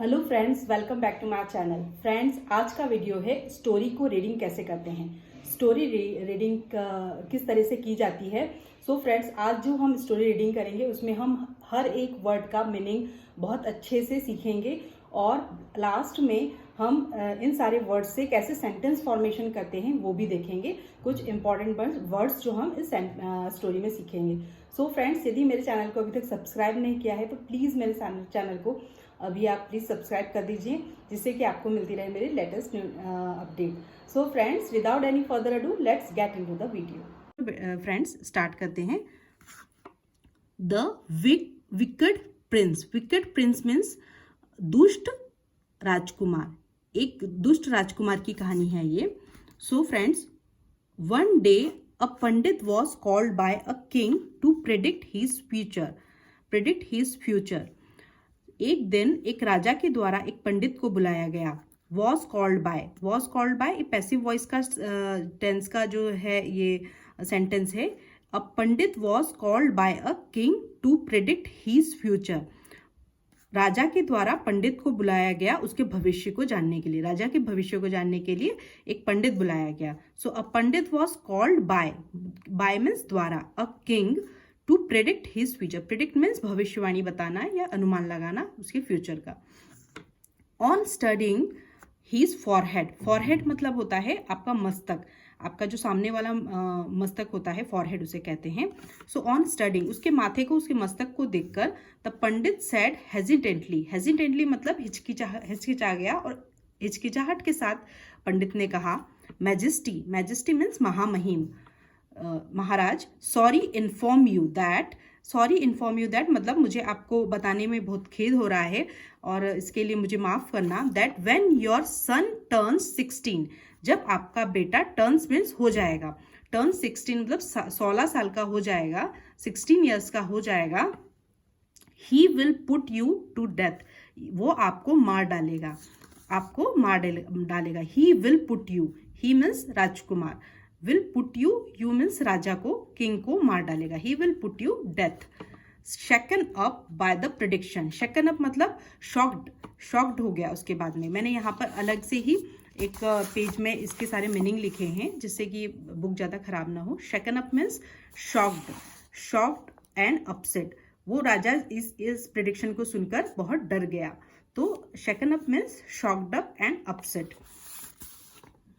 Hello friends, welcome back to my channel. Friends, आज का video है स्टोरी को रीडिंग कैसे करते हैं। स्टोरी रीडिंग किस तरह से की जाती है। सो फ्रेंड्स, आज जो हम स्टोरी रीडिंग करेंगे उसमें हम हर एक वर्ड का मीनिंग बहुत अच्छे से सीखेंगे और लास्ट में हम इन सारे वर्ड्स से कैसे सेंटेंस फॉर्मेशन करते हैं वो भी देखेंगे। कुछ इंपॉर्टेंट वर्ड्स जो हम इस स्टोरी में सीखेंगे। सो फ्रेंड्स, यदि मेरे चैनल को अभी तक सब्सक्राइब नहीं किया है तो प्लीज़ मेरे चैनल को अभी आप प्लीज़ सब्सक्राइब कर दीजिए, जिससे कि आपको मिलती रहे मेरी latest update. So friends, without any further ado let's get into the video. Friends, start करते हैं। The wicked prince. Wicked prince means दुष्ट राजकुमार। एक दुष्ट राजकुमार की कहानी है ये। So friends, one day a pandit was called by a king to predict his future. एक दिन एक राजा के द्वारा एक पंडित को बुलाया गया। Was called by passive voice का टेंस का जो है ये सेंटेंस है। A pandit was called by a king to predict his future. राजा के द्वारा पंडित को बुलाया गया उसके भविष्य को जानने के लिए। राजा के भविष्य को जानने के लिए एक पंडित बुलाया गया। So a pandit was called by means द्वारा, a king to predict his future. Predict means भविष्यवाणी बताना या अनुमान लगाना उसके फ्यूचर का। On studying his forehead. Forehead मतलब होता है आपका मस्तक, आपका जो सामने वाला मस्तक होता है, फॉरहेड उसे कहते हैं। सो ऑन स्टडिंग, उसके माथे को, उसके मस्तक को देखकर द पंडित सेड हेजिटेंटली मतलब हिचकिचा गया, और हिचकिचाहट के साथ पंडित ने कहा, मैजेस्टी मीन्स महामहिम, महाराज, सॉरी इन्फॉर्म यू दैट मतलब मुझे आपको बताने में बहुत खेद हो रहा है और इसके लिए मुझे माफ करना। That when your son turns 16, जब आपका बेटा टर्न्स मीन्स हो जाएगा, टर्न 16 मतलब 16 साल का हो जाएगा, 16 ईयर्स का हो जाएगा। He will put you to death, वो आपको मार डालेगा, he will put you, he means राजकुमार, विल पुट यू मीन्स राजा को, किंग को मार डालेगा। He will put you death. Shaken up by the prediction. Shaken up मतलब शॉक्ड हो गया। उसके बाद में मैंने यहाँ पर अलग से ही एक पेज में इसके सारे मीनिंग लिखे हैं जिससे कि बुक ज़्यादा खराब ना हो। Shaken up means shocked and upset. वो राजा इस प्रेडिक्शन को सुनकर बहुत डर गया। तो shaken up means shocked up and upset.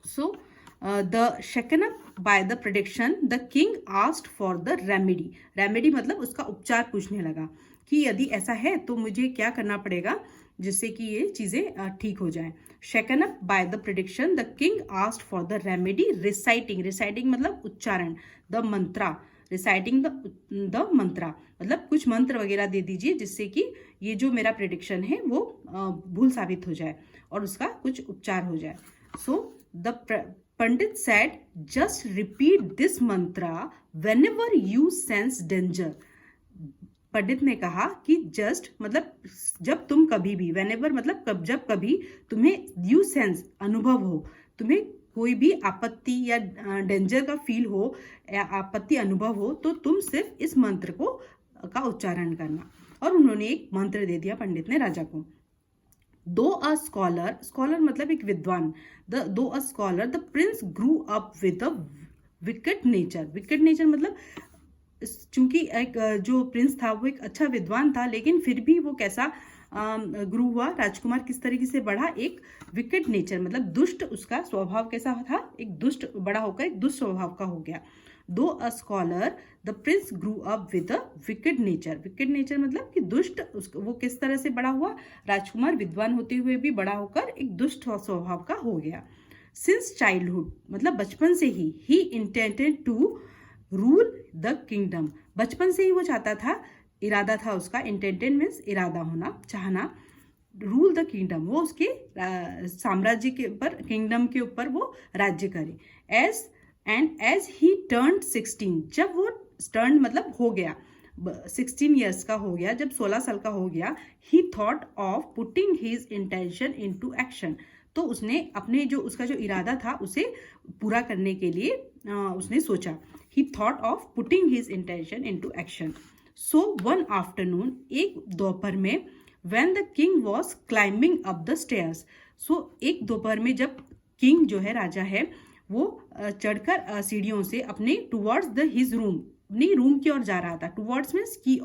So the shaken up by the prediction the king asked for the remedy मतलब उसका उपचार पूछने लगा कि यदि ऐसा है तो मुझे क्या करना पड़ेगा जिससे कि ये चीज़ें ठीक हो जाएं। शेकन up by the prediction the king asked for the remedy reciting मतलब उच्चारण, द मंत्रा, रिसाइटिंग द मंत्रा मतलब कुछ मंत्र वगैरह दे दीजिए जिससे कि ये जो मेरा प्रेडिक्शन है वो भूल साबित हो जाए और उसका कुछ उपचार हो जाए। So the pandit said, just repeat this mantra whenever you sense danger. पंडित ने कहा कि जस्ट मतलब जब तुम कभी भी, व्हेनेवर मतलब जब कभी तुम्हें यू सेंस अनुभव हो, तुम्हें कोई भी आपत्ति या डेंजर का फील हो या आपत्ति अनुभव हो, तो तुम सिर्फ इस मंत्र का उच्चारण करना। और उन्होंने एक मंत्र दे दिया पंडित ने राजा को। दो अ स्कॉलर मतलब एक विद्वान, दो a scholar the Prince grew up with a wicked nature मतलब चूंकि एक जो प्रिंस था वो एक अच्छा विद्वान था, लेकिन फिर भी वो कैसा ग्रू हुआ, राजकुमार किस तरीके से बढ़ा, एक विकेड नेचर मतलब दुष्ट, उसका स्वभाव कैसा था, एक दुष्ट बड़ा होकर एक दुष्ट स्वभाव का हो गया। दो a scholar the Prince grew up with a wicked nature मतलब कि दुष्ट, वो किस तरह से बड़ा हुआ, राजकुमार विद्वान होते हुए भी बड़ा होकर एक दुष्ट स्वभाव का हो गया। सिंस चाइल्डहुड मतलब बचपन से ही intended to rule the kingdom, बचपन से ही वो चाहता था, इरादा था उसका, इंटेंडेड मीन्स इरादा होना, चाहना, रूल द किंगडम वो उसके साम्राज्य के ऊपर, किंगडम के ऊपर वो राज्य करे। एज ही टर्न्ड 16, जब वो टर्न मतलब हो गया, 16 ईयर्स का हो गया, जब 16 साल का हो गया, ही thought of putting his intention into action, तो उसने अपने जो उसका जो इरादा था उसे पूरा करने के लिए उसने सोचा। He thought of putting his intention into action. So one afternoon, एक दोपहर में, when the king was climbing up the stairs. So एक दोपहर में जब किंग जो है, राजा है, वो चढ़कर सीढ़ियों से अपने टुवर्ड्स द हिज रूम, अपनी रूम की ओर जा रहा था। टुवर्ड्स मीन्स की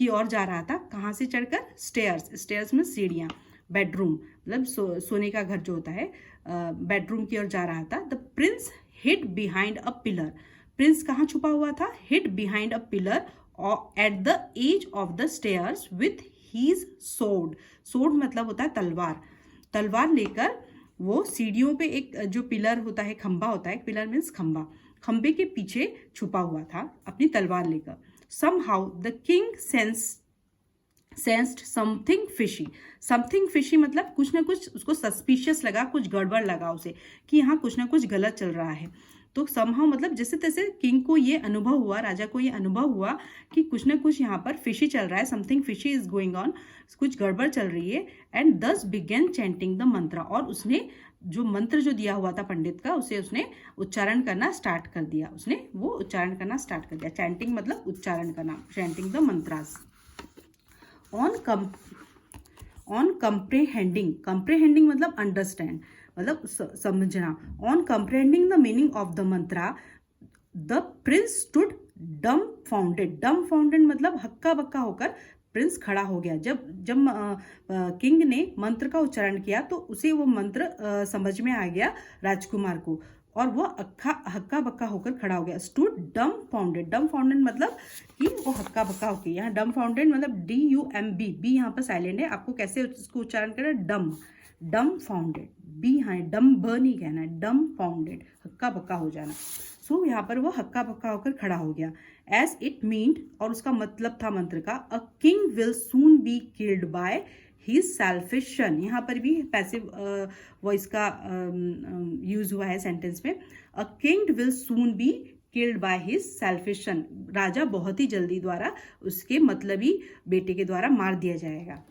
ओर जा रहा था। कहाँ से चढ़कर? स्टेयर्स। स्टेयर्स में सीढ़ियाँ। बेडरूम मतलब सोने का घर जो होता है, बेडरूम की ओर जा रहा था। The prince hid behind a pillar. Prince कहाँ छुपा हुआ था? Hid behind a pillar at the edge of the stairs with his sword. Sword मतलब होता है तलवार। तलवार लेकर वो सीढ़ियों पे, एक जो पिलर होता है, खंबा होता है, पिलर मीन्स खंबा, खंबे के पीछे छुपा हुआ था अपनी तलवार लेकर। Somehow the king sensed something fishy. Something fishy मतलब कुछ ना कुछ उसको सस्पिशियस लगा, कुछ गड़बड़ लगा उसे कि यहाँ कुछ ना कुछ गलत चल रहा है। तो समहाउ मतलब जैसे तैसे किंग को ये अनुभव हुआ, राजा को ये अनुभव हुआ कि कुछ ना कुछ यहाँ पर फिशी चल रहा है, something fishy is going on, कुछ गड़बड़ चल रही है। एंड दस बिगेन चैंटिंग द मंत्र। और उसने जो मंत्र जो दिया हुआ था पंडित का, उसने उच्चारण करना स्टार्ट कर दिया। उसने वो उच्चारण करना स्टार्ट कर दिया। चैंटिंग मतलब उच्चारण करना, chanting the mantras. On comprehending, comprehending मतलब अंडरस्टैंड, मतलब समझना। On comprehending the meaning of the mantra the prince stood dumbfounded. Dumbfounded मतलब हक्का बक्का होकर प्रिंस खड़ा हो गया। जब किंग ने मंत्र का उच्चारण किया तो उसे वो मंत्र समझ में आ गया राजकुमार को, और वो हक्का बक्का होकर खड़ा हो गया। Stood dumbfounded. Dumbfounded मतलब कि वो हक्का बक्का होकर, यहाँ डम फाउंडेड मतलब DUMB, बी यहाँ पर साइलेंट है। आपको कैसे उसको उच्चारण करना है? डम फाउंडेड, बी हाँ, डम ब नहीं कहना है, डम फाउंडेड, हक्का बक्का हो जाना। सो यहाँ पर वो हक्का बक्का होकर खड़ा हो गया। एज इट मीन्ड, और उसका मतलब था मंत्र का, a king will soon be killed by his selfish one. यहाँ पर भी पैसिव वॉइस का यूज हुआ है सेंटेंस में। A king will soon be killed by his selfish one. राजा बहुत ही जल्दी द्वारा उसके मतलबी बेटे के द्वारा मार दिया जाएगा।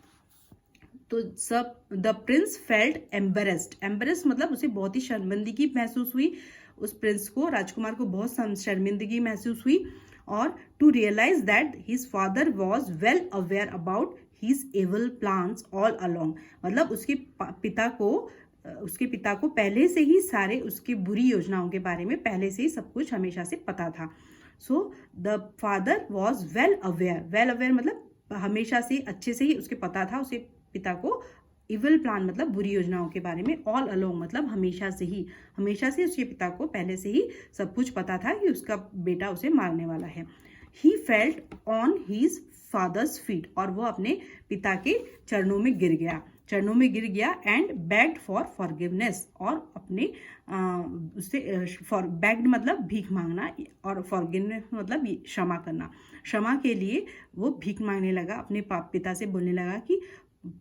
तो सब the Prince felt embarrassed. Embarrassed मतलब उसे बहुत ही शर्मिंदगी महसूस हुई। उस प्रिंस को, राजकुमार को बहुत शर्मिंदगी महसूस हुई। और to realise that his father was well aware about his evil plans all along. मतलब उसके पिता को पहले से ही सारे उसकी बुरी योजनाओं के बारे में पहले से ही सब कुछ हमेशा से पता था। So the father was well aware मतलब हमेशा से अच्छे से ही उसके पता था उसे पिता को इविल प्लान मतलब बुरी योजनाओं के बारे में। ऑल अलोंग मतलब हमेशा से ही उसके पिता को पहले से ही सब कुछ पता था कि उसका बेटा उसे मारने वाला है। He felt on his father's feet, और वो अपने पिता के चरणों में गिर गया एंड बेग्ड फॉर फॉरगिवनेस, और अपने उससे फॉर बेग्ड मतलब भीख मांगना, और फॉरगिवनेस मतलब क्षमा करना। क्षमा के लिए वो भीख मांगने लगा, अपने पिता से बोलने लगा कि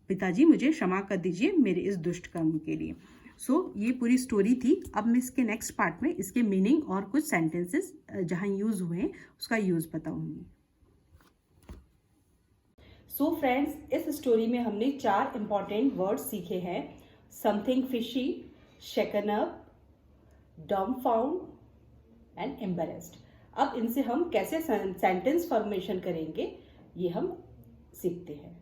पिताजी मुझे क्षमा कर दीजिए मेरे इस दुष्ट कर्म के लिए। सो ये पूरी स्टोरी थी। अब मैं इसके नेक्स्ट पार्ट में इसके मीनिंग और कुछ सेंटेंसेस जहाँ यूज हुए हैं उसका यूज बताऊंगी। सो फ्रेंड्स, इस स्टोरी में हमने 4 इंपॉर्टेंट वर्ड सीखे हैं। Something fishy, shaken up, dumbfounded and embarrassed. अब इनसे हम कैसे सेंटेंस फॉर्मेशन करेंगे ये हम सीखते हैं।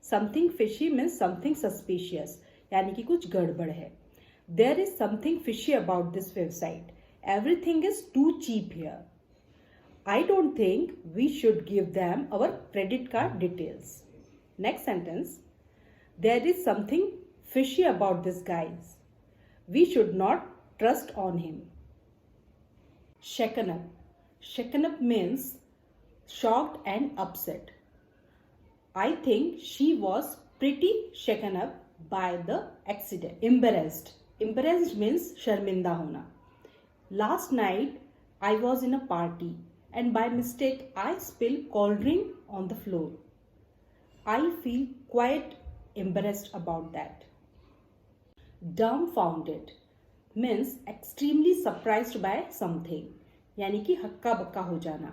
Something fishy means something suspicious, यानी कि कुछ गड़बड़ है। There is something fishy about this website, everything is too cheap here. I don't think we should give them our credit card details. Next sentence. There is something fishy about this guy. We should not trust on him. Shaken up. Shaken up means shocked and upset. I think she was pretty shaken up by the accident. Embarrassed. Embarrassed means sharminda hona. Last night I was in a party and by mistake I spilled cold drink on the floor. I feel quite embarrassed about that. Dumbfounded means extremely surprised by something, यानी कि हक्का बक्का हो जाना.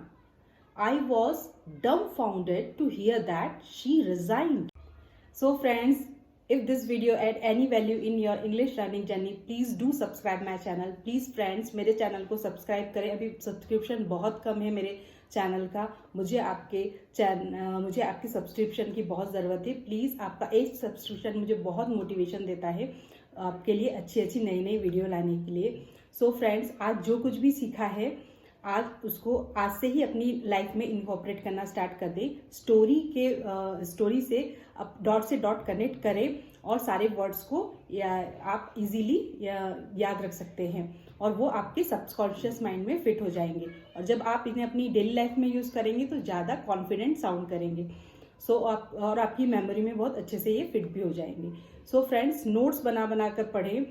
I was dumbfounded to hear that she resigned. So friends, if this video add any value in your English learning journey, please do subscribe my channel. Please friends, मेरे channel को subscribe करें. अभी subscription बहुत कम है मेरे channel का। मुझे आपके सब्सक्रिप्शन की बहुत ज़रूरत है। प्लीज़, आपका एक सब्सक्रिप्शन मुझे बहुत मोटिवेशन देता है आपके लिए अच्छी नई वीडियो लाने के लिए। सो फ्रेंड्स, आज जो कुछ भी सीखा है आज उसको आज से ही अपनी लाइफ में इनकॉर्पोरेट करना स्टार्ट कर दें। स्टोरी से डॉट से डॉट कनेक्ट करें और सारे वर्ड्स को आप इजीली याद रख सकते हैं और वो आपके सबकॉन्शियस माइंड में फिट हो जाएंगे। और जब आप इन्हें अपनी डेली लाइफ में यूज़ करेंगे तो ज़्यादा कॉन्फिडेंट साउंड करेंगे। और आपकी मेमोरी में बहुत अच्छे से ये फिट भी हो जाएंगे। सो फ्रेंड्स, नोट्स बना कर पढ़ें।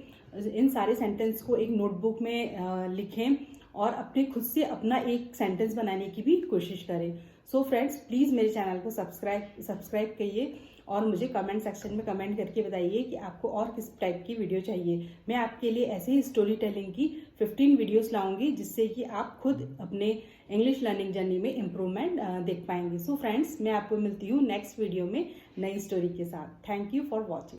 इन सारे सेंटेंस को एक नोटबुक में लिखें और अपने खुद से अपना एक सेंटेंस बनाने की भी कोशिश करें। सो फ्रेंड्स, प्लीज़ मेरे चैनल को सब्सक्राइब करिए और मुझे कमेंट सेक्शन में कमेंट करके बताइए कि आपको और किस टाइप की वीडियो चाहिए। मैं आपके लिए ऐसे ही स्टोरी टेलिंग की 15 वीडियोस लाऊंगी जिससे कि आप खुद अपने इंग्लिश लर्निंग जर्नी में इम्प्रूवमेंट देख पाएंगे। सो फ्रेंड्स, मैं आपको मिलती हूँ नेक्स्ट वीडियो में नई स्टोरी के साथ। Thank you for watching.